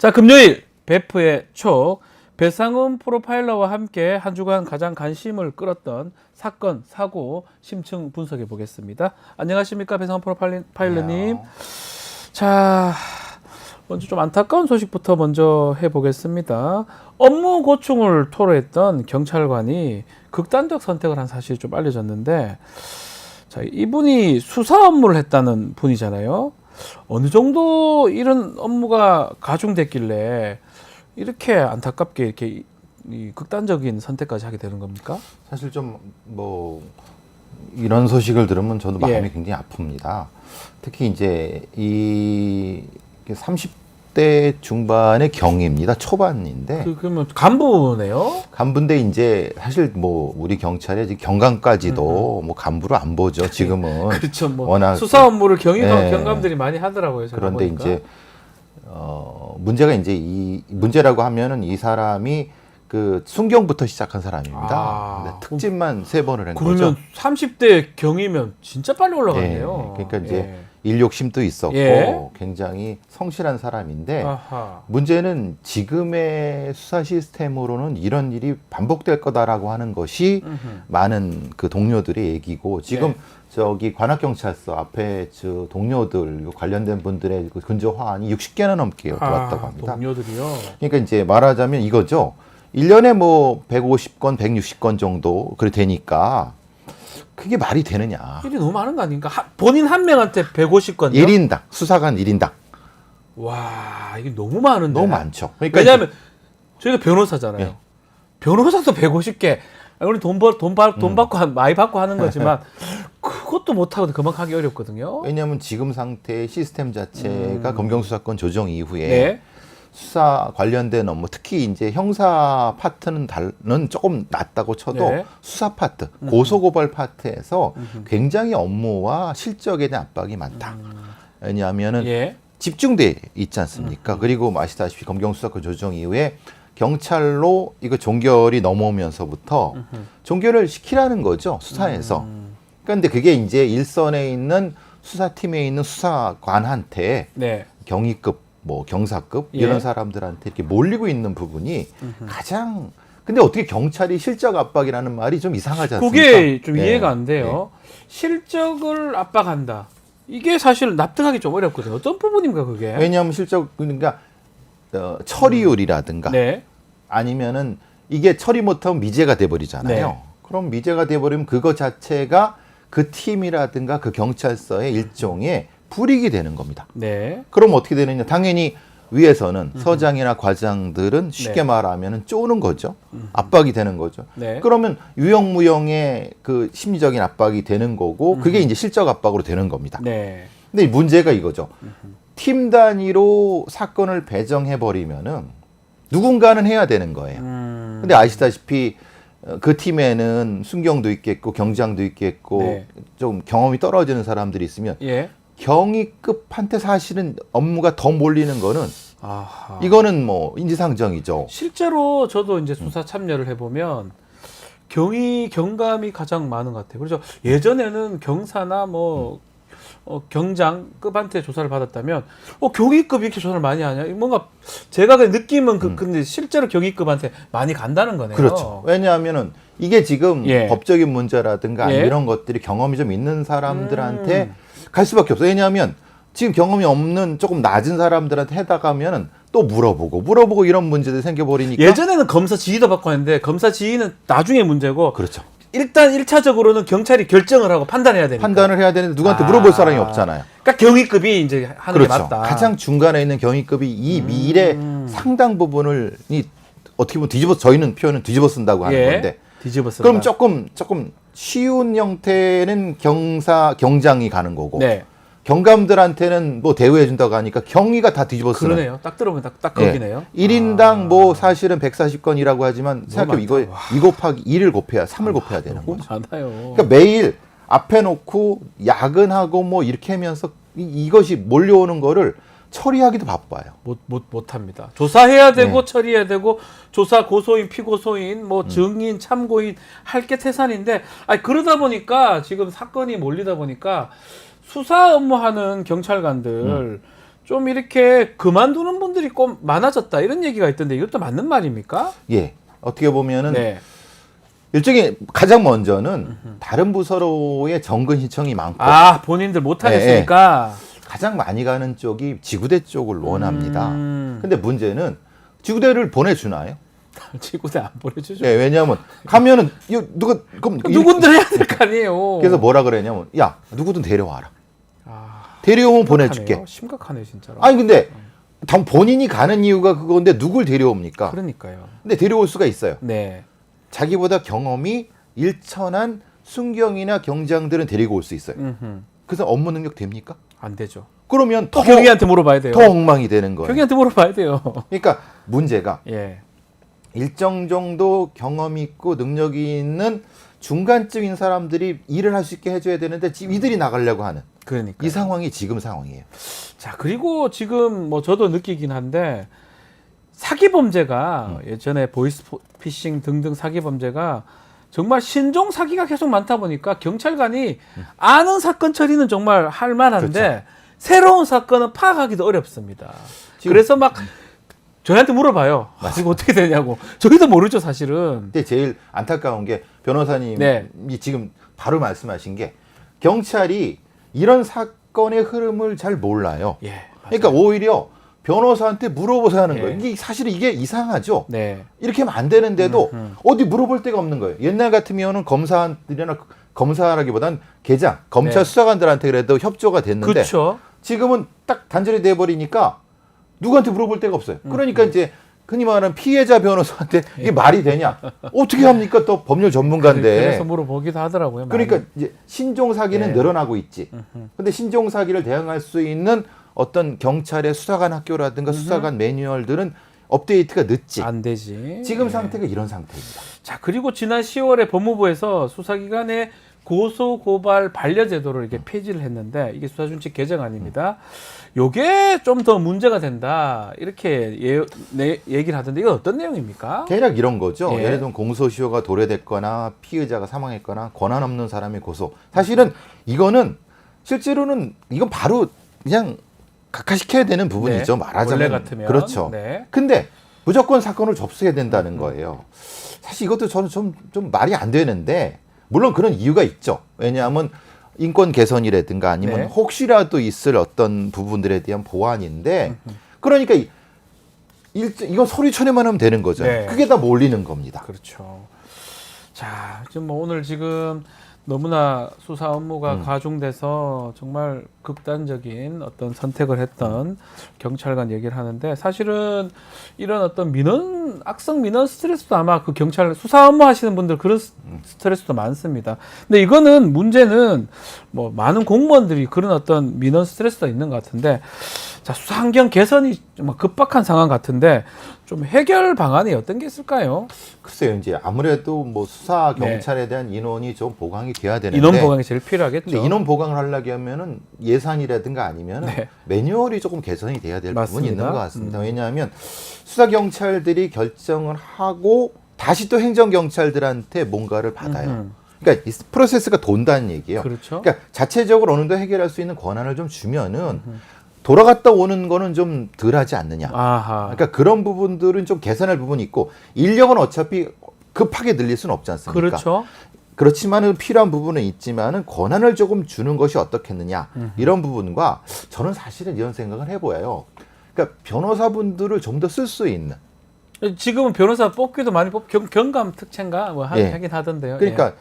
자, 금요일 베프의 촉 배상훈 프로파일러와 함께 한 주간 가장 관심을 끌었던 사건, 사고 심층 분석해 보겠습니다. 안녕하십니까, 배상훈 프로파일러님. 자, 먼저 좀 안타까운 소식부터 먼저 해보겠습니다. 업무 고충을 토로했던 경찰관이 극단적 선택을 한 사실이 좀 알려졌는데, 자, 이분이 수사 업무를 했다는 분이잖아요. 어느 정도 이런 업무가 가중됐길래 이렇게 안타깝게 이렇게 이 극단적인 선택까지 하게 되는 겁니까? 사실 좀 뭐 이런 소식을 들으면 저도 마음이 예. 굉장히 아픕니다. 특히 이제 이 30대 중반의 경위입니다. 초반인데 그러면 간부네요? 간부인데 이제 사실 뭐 우리 경찰의 이제 경감까지도 뭐 간부로 안 보죠. 지금은 그렇죠. 뭐 워낙 수사 업무를 예. 경감들이 많이 하더라고요. 제가 그런데 보니까. 이제 문제가 이제 이 문제라고 하면은 이 사람이 그 순경부터 시작한 사람입니다. 근데 특집만 3번을 한 그러면 거죠. 30대 경이면 진짜 빨리 올라갔네요. 그러니까 이제 예. 일욕심도 있었고 예. 굉장히 성실한 사람인데 아하. 문제는 지금의 수사 시스템으로는 이런 일이 반복될 거다라고 하는 것이 많은 그 동료들의 얘기고 지금 네. 저기 관악경찰서 앞에 저 동료들 관련된 분들의 그 근저 화환이 60개나 넘게 들어왔다고 합니다. 동료들이요. 그러니까 이제 말하자면 이거죠. 1년에 뭐 150건, 160건 정도 그래 되니까 그게 말이 되느냐. 일이 너무 많은 거 아닌가? 본인 한 명한테 150건요? 1인당, 수사관 1인당. 와, 이게 너무 많은데. 너무 많죠. 그러니까 왜냐하면 저희가 변호사잖아요. 예. 변호사도 150개. 우리 돈 받고 많이 받고 하는 거지만 그것도 못 하고 그만큼 하기 어렵거든요. 왜냐하면 지금 상태의 시스템 자체가 검경수사권 조정 이후에 네. 수사 관련된 업무, 특히 이제 형사 파트는 조금 낫다고 쳐도 네. 수사 파트, 고소고발 파트에서 굉장히 업무와 실적에 대한 압박이 많다. 왜냐하면은 예. 집중돼 있지 않습니까? 그리고 아시다시피 검경수사권 조정 이후에 경찰로 이거 종결이 넘어오면서부터 종결을 시키라는 거죠, 수사에서. 그런데 그게 이제 일선에 있는 수사팀에 있는 수사관한테 네. 경위급, 뭐 경사급 예. 이런 사람들한테 이렇게 몰리고 있는 부분이 가장. 근데 어떻게 경찰이 실적 압박이라는 말이 좀 이상하지 않습니까? 그게 좀 예. 이해가 안 돼요. 실적을 압박한다. 이게 사실 납득하기 좀 어렵거든요. 어떤 부분인가 그게? 왜냐하면 실적 그러니까 처리율이라든가 네. 아니면은 이게 처리 못하면 미제가 돼버리잖아요. 네. 그럼 미제가 돼버리면 그거 자체가 그 팀이라든가 그 경찰서의 일종의 불이익이 되는 겁니다. 네. 그럼 어떻게 되느냐? 당연히 위에서는 서장이나 과장들은 쉽게 네. 말하면 쪼는 거죠. 압박이 되는 거죠. 네. 그러면 유형무형의 그 심리적인 압박이 되는 거고 그게 이제 실적 압박으로 되는 겁니다. 네. 근데 문제가 이거죠. 팀 단위로 사건을 배정해 버리면은 누군가는 해야 되는 거예요. 근데 아시다시피 그 팀에는 순경도 있겠고 경장도 있겠고 네. 좀 경험이 떨어지는 사람들이 있으면 예. 경위급한테 사실은 업무가 더 몰리는 거는 아하. 이거는 뭐 인지상정이죠. 실제로 저도 이제 수사 참여를 해보면 경감이 가장 많은 것 같아요. 그래서 예전에는 경사나 뭐 경장급한테 조사를 받았다면 경위급 이렇게 조사를 많이 하냐? 뭔가 제가 그 느낌은 근데 실제로 경위급한테 많이 간다는 거네요. 그렇죠. 왜냐하면은 이게 지금 예. 법적인 문제라든가 예. 이런 것들이 경험이 좀 있는 사람들한테 갈 수밖에 없어요. 왜냐하면 지금 경험이 없는 조금 낮은 사람들한테 해다가면은 또 물어보고 이런 문제들이 생겨버리니까. 예전에는 검사 지휘도 받고 했는데 검사 지휘는 나중에 문제고 그렇죠. 일단 1차적으로는 경찰이 결정을 하고 판단해야 되니까. 판단을 해야 되는데 누구한테 물어볼 사람이 없잖아요. 그러니까 경위급이 이제 하는 그렇죠. 게 맞다. 가장 중간에 있는 경위급이 이 미래 상당 부분을 어떻게 보면 저희는 표현은 뒤집어 쓴다고 하는 건데. 뒤집어 쓴다. 그럼 조금 쉬운 형태는 경장이 가는 거고. 네. 경감들한테는 뭐 대우해 준다고 하니까 경위가 다 뒤집어 쓰는. 그러네요. 딱 들어보면 딱 거기네요. 1인당 뭐 사실은 140건이라고 하지만 생각해 이거 2 곱하기 2를 곱해야 3을 곱해야 되는 너무 거죠. 많아요. 그러니까 매일 앞에 놓고 야근하고 뭐 이렇게 하면서 이것이 몰려오는 거를 처리하기도 바빠요. 못합니다. 조사해야 되고 네. 처리해야 되고 조사 고소인 피고소인 뭐 증인 참고인 할 게 태산인데 그러다 보니까 지금 사건이 몰리다 보니까 수사 업무하는 경찰관들 좀 이렇게 그만두는 분들이 꼭 많아졌다 이런 얘기가 있던데 이것도 맞는 말입니까? 예. 어떻게 보면은 네. 일종의 가장 먼저는 다른 부서로의 정근 신청이 많고 아 본인들 못하겠으니까. 가장 많이 가는 쪽이 지구대 쪽을 원합니다. 음. 근데 문제는 지구대를 보내주나요? 지구대 안 보내주죠. 네, 왜냐하면 가면은 이거 누가 그럼 누군들 해야 될 거 아니에요. 그래서 뭐라 그러냐면 야 누구든 데려와라. 아, 데려오면 보내줄게. 심각하네 진짜로. 아니 근데 본인이 가는 이유가 그건데 누굴 데려옵니까? 그러니까요. 근데 데려올 수가 있어요. 네. 자기보다 경험이 일천한 순경이나 경장들은 데리고 올 수 있어요. 음흠. 그래서 업무 능력 됩니까? 안 되죠. 그러면 또 경위한테 물어봐야 돼요. 더 엉망이 되는 거예요. 경위한테 물어봐야 돼요. 그러니까 문제가 예. 일정 정도 경험 있고 능력이 있는 중간쯤인 사람들이 일을 할 수 있게 해줘야 되는데 지금 이들이 나가려고 하는 그러니까 이 상황이 지금 상황이에요. 자 그리고 지금 뭐 저도 느끼긴 한데 사기 범죄가 예전에 보이스피싱 등등 사기 범죄가 정말 신종 사기가 계속 많다 보니까 경찰관이 아는 사건 처리는 정말 할 만한데 그렇죠. 새로운 사건은 파악하기도 어렵습니다. 그래서 막 저희한테 물어봐요. 아, 이거 어떻게 되냐고. 저희도 모르죠 사실은. 근데 제일 안타까운 게 변호사님이 네. 지금 바로 말씀하신 게 경찰이 이런 사건의 흐름을 잘 몰라요. 예. 맞아요. 그러니까 오히려 변호사한테 물어보서 하는 예. 거예요. 이게 사실 이게 이상하죠. 네. 이렇게 하면 안 되는데도 어디 물어볼 데가 없는 거예요. 옛날 같으면은 검사들이나 검사라기보단 계장, 검찰 네. 수사관들한테 그래도 협조가 됐는데 그렇죠. 지금은 딱 단절이 돼버리니까 누구한테 물어볼 데가 없어요. 그러니까 이제 흔히 말하는 피해자 변호사한테 이게 말이 되냐? 어떻게 합니까? 또 법률 전문가인데. 그래서 물어보기도 하더라고요. 그러니까 많이. 이제 신종 사기는 네. 늘어나고 있지. 근데 신종 사기를 대응할 수 있는 어떤 경찰의 수사관 학교라든가 수사관 매뉴얼들은 업데이트가 늦지. 안 되지. 지금 예. 상태가 이런 상태입니다. 자 그리고 지난 10월에 법무부에서 수사기관의 고소 고발 반려 제도를 이렇게 폐지를 했는데 이게 수사준칙 개정안입니다. 요게 좀 더 문제가 된다 이렇게 얘기를 하던데 이건 어떤 내용입니까? 대략 이런 거죠. 예. 예를 들면 공소시효가 도래됐거나 피의자가 사망했거나 권한 없는 사람의 고소. 사실은 이거는 실제로는 이건 바로 그냥 각하시켜야 되는 부분이죠. 네. 말하자면. 원래 같으면. 그렇죠. 네. 근데 무조건 사건을 접수해야 된다는 거예요. 사실 이것도 저는 좀 말이 안 되는데 물론 그런 이유가 있죠. 왜냐하면 인권 개선이라든가 아니면 네. 혹시라도 있을 어떤 부분들에 대한 보완인데 그러니까 이건 소리쳐내만 하면 되는 거죠. 네. 그게 다 몰리는 겁니다. 그렇죠. 자, 지금 뭐 오늘 지금 너무나 수사 업무가 가중돼서 정말 극단적인 어떤 선택을 했던 경찰관 얘기를 하는데 사실은 이런 어떤 악성 민원 스트레스도 아마 그 경찰 수사 업무 하시는 분들 그런 스트레스도 많습니다. 근데 이거는 문제는 뭐 많은 공무원들이 그런 어떤 민원 스트레스가 있는 것 같은데 자, 수사 환경 개선이 좀 급박한 상황 같은데 좀 해결 방안이 어떤 게 있을까요? 글쎄요, 이제 아무래도 뭐 수사 네. 경찰에 대한 인원이 좀 보강이 돼야 되는데 인원 보강이 제일 필요하겠죠. 근데 인원 보강을 하려고 하면은 예산이라든가 아니면 네. 매뉴얼이 조금 개선이 돼야 될 부분이 맞습니다. 있는 것 같습니다. 왜냐하면 수사 경찰들이 결정을 하고 다시 또 행정 경찰들한테 뭔가를 받아요. 그러니까 이 프로세스가 돈다는 얘기예요. 그렇죠. 그러니까 자체적으로 어느 정도 해결할 수 있는 권한을 좀 주면은 돌아갔다 오는 거는 좀 덜하지 않느냐. 아하. 그러니까 그런 부분들은 좀 개선할 부분이 있고 인력은 어차피 급하게 늘릴 수는 없지 않습니까? 그렇죠. 그렇지만은 필요한 부분은 있지만은 권한을 조금 주는 것이 어떻겠느냐 이런 부분과 저는 사실은 이런 생각을 해보여요. 그러니까 변호사분들을 좀 더 쓸 수 있는. 지금은 변호사 뽑기도 많이 경감 특채인가 뭐 예. 하긴 하던데요. 그러니까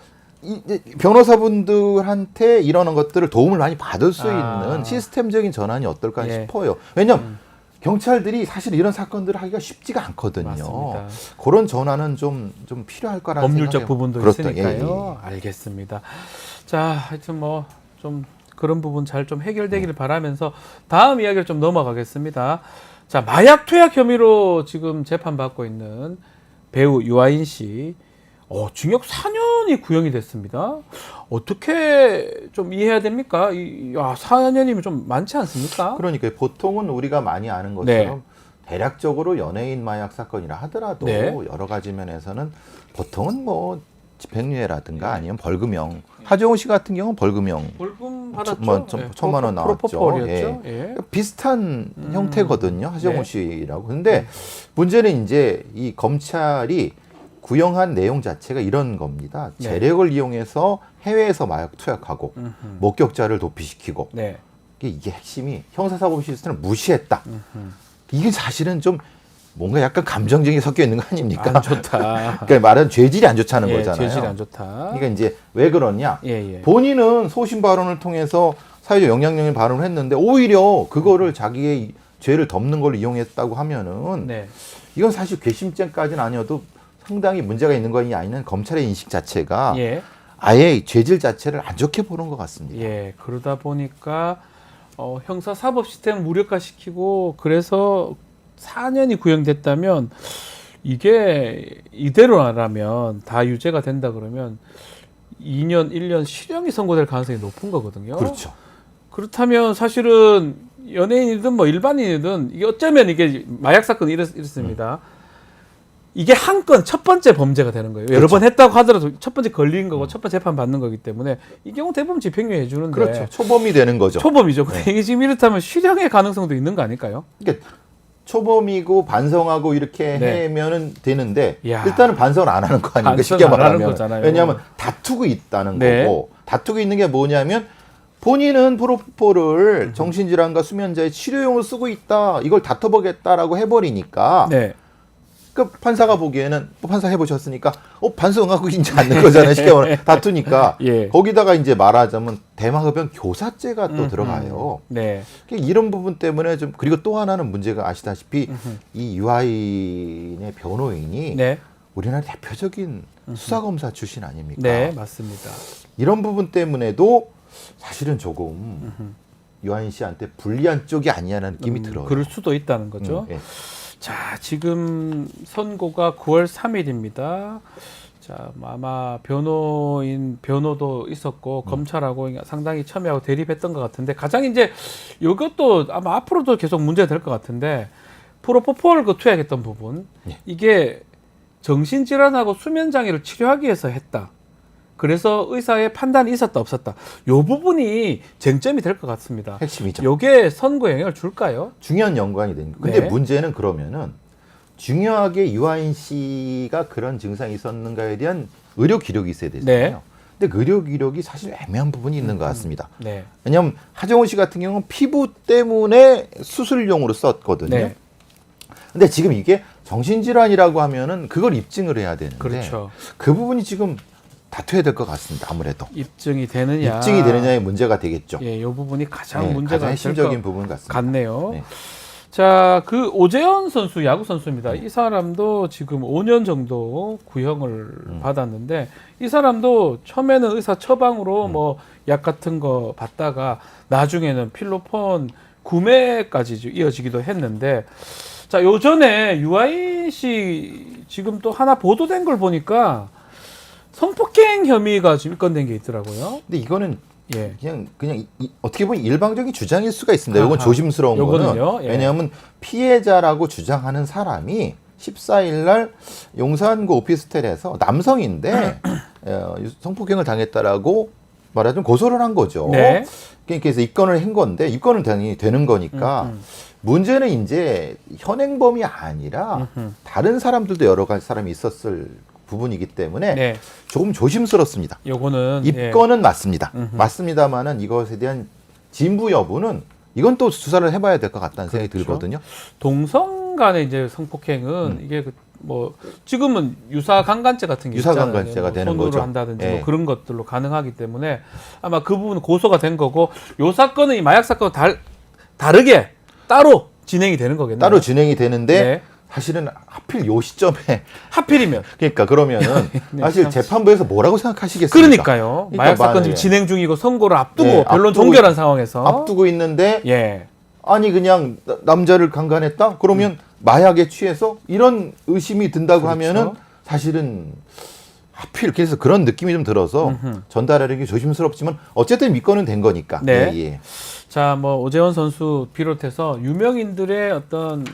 이 변호사분들한테 이런 것들을 도움을 많이 받을 수 아. 있는 시스템적인 전환이 어떨까 예. 싶어요. 왜냐하면 경찰들이 사실 이런 사건들을 하기가 쉽지가 않거든요. 맞습니다. 그런 전환은 좀 필요할 거라는 법률적 생각해요. 부분도 그렇다. 있으니까요. 알겠습니다. 자, 하여튼 뭐 좀 그런 부분 잘 좀 해결되기를 바라면서 다음 이야기를 좀 넘어가겠습니다. 자, 마약 투약 혐의로 지금 재판받고 있는 배우 유아인 씨. 징역 4년이 구형이 됐습니다. 어떻게 좀 이해해야 됩니까? 4년이면 좀 많지 않습니까? 그러니까 보통은 우리가 많이 아는 것처럼 대략적으로 연예인 마약 사건이라 하더라도 네. 여러 가지 면에서는 보통은 뭐 집행유예라든가 아니면 벌금형. 하정우 씨 같은 경우는 벌금형. 벌금 받았죠. 천만 원 나왔죠. 프로포폴이었죠. 예. 비슷한 형태거든요. 하정우 씨라고. 근데 문제는 이제 이 검찰이 구형한 내용 자체가 이런 겁니다. 네. 재력을 이용해서 해외에서 마약 투약하고 목격자를 도피시키고 네. 이게 핵심이 형사사법 시스템을 무시했다. 이게 사실은 좀 뭔가 약간 감정적이 섞여 있는 거 아닙니까? 안 좋다. 그러니까 말은 죄질이 안 좋다는 예, 거잖아요. 죄질이 안 좋다. 그러니까 이제 왜 그러냐? 예. 본인은 소신 발언을 통해서 사회적 영향력을 발언을 했는데 오히려 그거를 자기의 죄를 덮는 걸 이용했다고 하면은 네. 이건 사실 괘씸죄까지는 아니어도 상당히 문제가 있는 거냐 아니면 검찰의 인식 자체가 예. 아예 죄질 자체를 안 좋게 보는 것 같습니다. 예. 그러다 보니까 형사 사법 시스템을 무력화시키고 그래서 4년이 구형됐다면 이게 이대로라면 다 유죄가 된다 그러면 2년, 1년 실형이 선고될 가능성이 높은 거거든요. 그렇죠. 그렇다면 사실은 연예인이든 뭐 일반인이든 이게 어쩌면 이게 마약 사건이 이렇습니다. 이게 한 건 첫 번째 범죄가 되는 거예요. 여러 그렇죠. 번 했다고 하더라도 첫 번째 걸린 거고 첫 번째 재판 받는 거기 때문에 이 경우 대부분 집행유예 해주는데 그렇죠. 초범이 되는 거죠. 초범이죠. 근데 이게 지금 이렇다면 실형의 가능성도 있는 거 아닐까요? 그러니까 초범이고 반성하고 이렇게 네. 하면은 되는데 야. 일단은 반성을 안 하는 거 아닙니까? 반성 쉽게 안 하는 말하면. 거잖아요. 왜냐하면 다투고 있다는 네. 거고 다투고 있는 게 뭐냐면 본인은 프로포폴을 정신질환과 수면제의 치료용으로 쓰고 있다. 이걸 다퉈보겠다라고 해버리니까 네. 그 판사가 보기에는 판사 해보셨으니까 반성하고 있지 않는 거잖아요. 쉽게 말하면 다투니까 예. 거기다가 이제 말하자면 대마흡연 교사죄가 또 들어가요. 네. 이런 부분 때문에 좀 그리고 또 하나는 문제가 아시다시피 이 유아인의 변호인이 네. 우리나라 대표적인 수사검사 출신 아닙니까? 네, 맞습니다. 이런 부분 때문에도 사실은 조금 유아인 씨한테 불리한 쪽이 아니냐는 느낌이 들어요. 그럴 수도 있다는 거죠. 예. 자, 지금 선고가 9월 3일입니다. 자, 아마 변호도 있었고 검찰하고 상당히 첨예하고 대립했던 것 같은데 가장 이제 이것도 아마 앞으로도 계속 문제가 될 것 같은데 프로포폴 그 투약했던 부분 예. 이게 정신질환하고 수면장애를 치료하기 위해서 했다. 그래서 의사의 판단이 있었다 없었다. 이 부분이 쟁점이 될 것 같습니다. 핵심이죠. 요게 선고에 영향을 줄까요? 중요한 연관이 되는. 근데 네. 문제는 그러면은 중요하게 유아인 씨가 그런 증상이 있었는가에 대한 의료 기록이 있어야 되잖아요. 네. 근데 그 의료 기록이 사실 애매한 부분이 있는 것 같습니다. 네. 왜냐하면 하정우 씨 같은 경우는 피부 때문에 수술용으로 썼거든요. 네. 근데 지금 이게 정신질환이라고 하면은 그걸 입증을 해야 되는데 그렇죠. 그 부분이 지금 다투어야 될 것 같습니다. 아무래도 입증이 되느냐. 입증이 되느냐의 문제가 되겠죠. 예, 이 부분이 가장 네, 문제가 가장 될 핵심적인 것 부분 같습니다. 같네요. 네. 자, 그 오재현 선수 야구 선수입니다. 이 사람도 지금 5년 정도 구형을 받았는데 이 사람도 처음에는 의사 처방으로 뭐 약 같은 거 받다가 나중에는 필로폰 구매까지 이어지기도 했는데 자, 요전에 유아인 씨 지금 또 하나 보도된 걸 보니까 성폭행 혐의가 지금 입건된 게 있더라고요. 근데 이거는 예. 그냥 어떻게 보면 일방적인 주장일 수가 있습니다. 이건 아하. 조심스러운 요거는요? 거는 예. 왜냐하면 피해자라고 주장하는 사람이 14일 날 용산구 오피스텔에서 남성인데 성폭행을 당했다라고 말하자면 고소를 한 거죠. 네. 그래서 입건을 한 건데 입건은 당연히 되는 거니까 문제는 이제 현행범이 아니라 다른 사람들도 여러 가지 사람이 있었을 부분이기 때문에 네. 조금 조심스럽습니다. 요거는 입건은 맞습니다. 맞습니다만은 이것에 대한 진부 여부는 이건 또 수사를 해봐야 될 것 같다는 생각이 그렇죠. 들거든요. 동성 간의 이제 성폭행은 이게 뭐 지금은 유사강간죄 같은 게 유사강간죄가 있잖아요. 되는 손으로 거죠. 한다든지 예. 뭐 그런 것들로 가능하기 때문에 아마 그 부분은 고소가 된 거고 요 사건은 이 마약 사건 다르게 따로 진행이 되는 거겠네요. 따로 진행이 되는데 네. 사실은 하필 요 시점에 하필이면 그러니까 그러면은 네, 사실 참. 재판부에서 뭐라고 생각하시겠습니까? 그러니까요. 마약 사건 지금 만약에 진행 중이고 선고를 앞두고 예, 변론 앞두고 종결한 상황에서 앞두고 있는데 예. 아니 그냥 남자를 강간했다? 그러면 마약에 취해서 이런 의심이 든다고 그렇죠. 하면은 사실은 하필 그래서 그런 느낌이 좀 들어서 전달하는 게 조심스럽지만 어쨌든 믿고는 된 거니까. 네. 예, 예. 자, 뭐 오재원 선수 비롯해서 유명인들의 어떤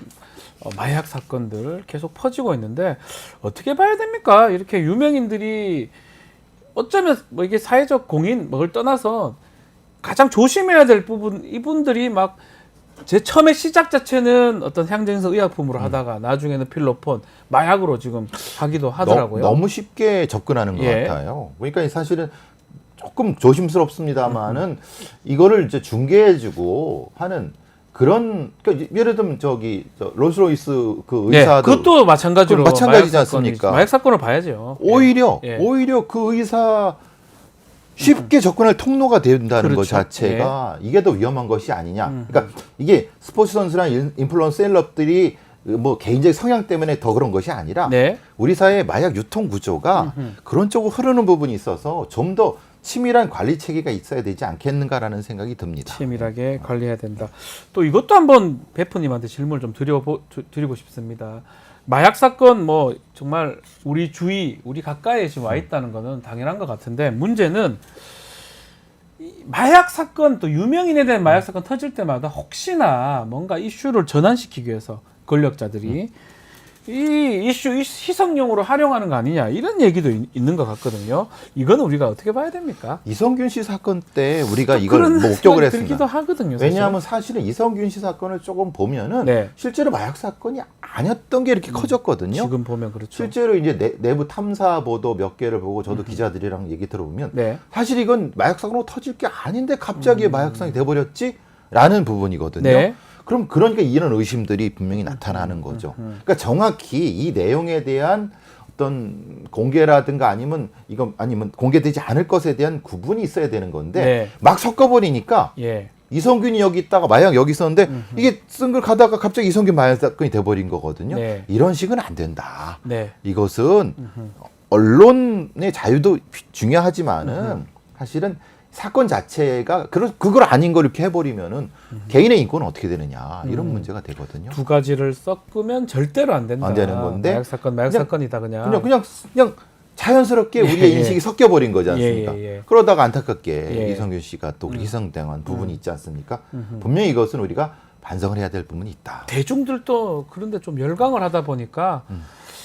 마약 사건들 계속 퍼지고 있는데 어떻게 봐야 됩니까? 이렇게 유명인들이 어쩌면 뭐 이게 사회적 공인 뭐를 떠나서 가장 조심해야 될 부분 이분들이 막 제 처음에 시작 자체는 어떤 향정성 의약품으로 하다가 나중에는 필로폰, 마약으로 지금 하기도 하더라고요. 너무 쉽게 접근하는 것 예. 같아요. 그러니까 사실은 조금 조심스럽습니다만은 이거를 이제 중개해주고 하는 그런 그러니까 예를 들면 저기 롤스로이스 그 예, 의사도 그것도 마찬가지로 그건 마찬가지지 마약 사건이- 않습니까? 마약 사건을 봐야죠. 오히려 예. 오히려 그 의사 쉽게 접근할 통로가 된다는 것 그렇죠. 자체가 이게 더 위험한 것이 아니냐. 그러니까 이게 스포츠 선수랑 인플루언서 셀럽들이 뭐 개인적 성향 때문에 더 그런 것이 아니라 네. 우리 사회의 마약 유통 구조가 그런 쪽으로 흐르는 부분이 있어서 좀 더 치밀한 관리 체계가 있어야 되지 않겠는가라는 생각이 듭니다. 치밀하게 관리해야 된다. 또 이것도 한번 베프님한테 질문을 좀 드리고 싶습니다. 마약 사건 뭐 정말 우리 주위, 우리 가까이에 지금 와 있다는 거는 당연한 것 같은데 문제는 이 마약 사건 또 유명인에 대한 마약 사건 터질 때마다 혹시나 뭔가 이슈를 전환시키기 위해서 권력자들이 이 이슈 희석용으로 활용하는 거 아니냐 이런 얘기도 있는 것 같거든요. 이건 우리가 어떻게 봐야 됩니까? 이성균 씨 사건 때 우리가 이걸 그런 목격을 생각이 했습니다. 들기도 하거든요. 사실. 왜냐하면 사실은 이성균 씨 사건을 조금 보면은 네. 실제로 마약 사건이 아니었던 게 이렇게 커졌거든요. 지금 보면 그렇죠. 실제로 이제 내부 탐사 보도 몇 개를 보고 저도 기자들이랑 얘기 들어보면 네. 사실 이건 마약 사건으로 터질 게 아닌데 갑자기 마약 사건이 돼버렸지라는 부분이거든요. 네. 그럼 그러니까 이런 의심들이 분명히 나타나는 거죠. 그러니까 정확히 이 내용에 대한 어떤 공개라든가 아니면 공개되지 않을 것에 대한 구분이 있어야 되는 건데 네. 막 섞어버리니까 예. 이성균이 여기 있다가 마약 여기 있었는데 이게 쓴 걸 가다가 갑자기 이성균 마약 사건이 돼버린 거거든요. 네. 이런 식은 안 된다. 네. 이것은 언론의 자유도 중요하지만은 사실은 사건 자체가 그걸 아닌 걸 이렇게 해버리면은 개인의 인권은 어떻게 되느냐 이런 문제가 되거든요. 두 가지를 섞으면 절대로 안 된다. 안 되는 건데 마약 그냥- 사건이다 그냥. 그냥 자연스럽게 우리의 예. 인식이 섞여버린 거지 않습니까? 예. 그러다가 안타깝게 예. 이성균 씨가 또 희생당한 부분이 있지 않습니까? 분명히 이것은 우리가 반성을 해야 될 부분이 있다. 대중들도 그런데 좀 열광을 하다 보니까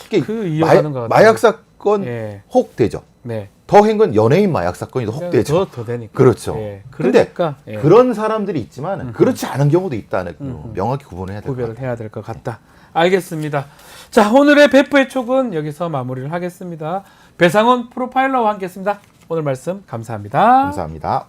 그러니까 그 이어가는 것 같아요. 마약 사건 예. 혹되죠. 네. 더 행건 연예인 마약 사건이 더 혹되죠. 더 되니까. 그렇죠. 예. 근데 그러니까 예. 그런 사람들이 있지만 그렇지 않은 경우도 있다는 거 명확히 구분을 해야 될 것 구별을 같아요. 해야 될 것 같다. 알겠습니다. 자, 오늘의 베프의 촉은 여기서 마무리를 하겠습니다. 배상원 프로파일러와 함께했습니다. 오늘 말씀 감사합니다. 감사합니다.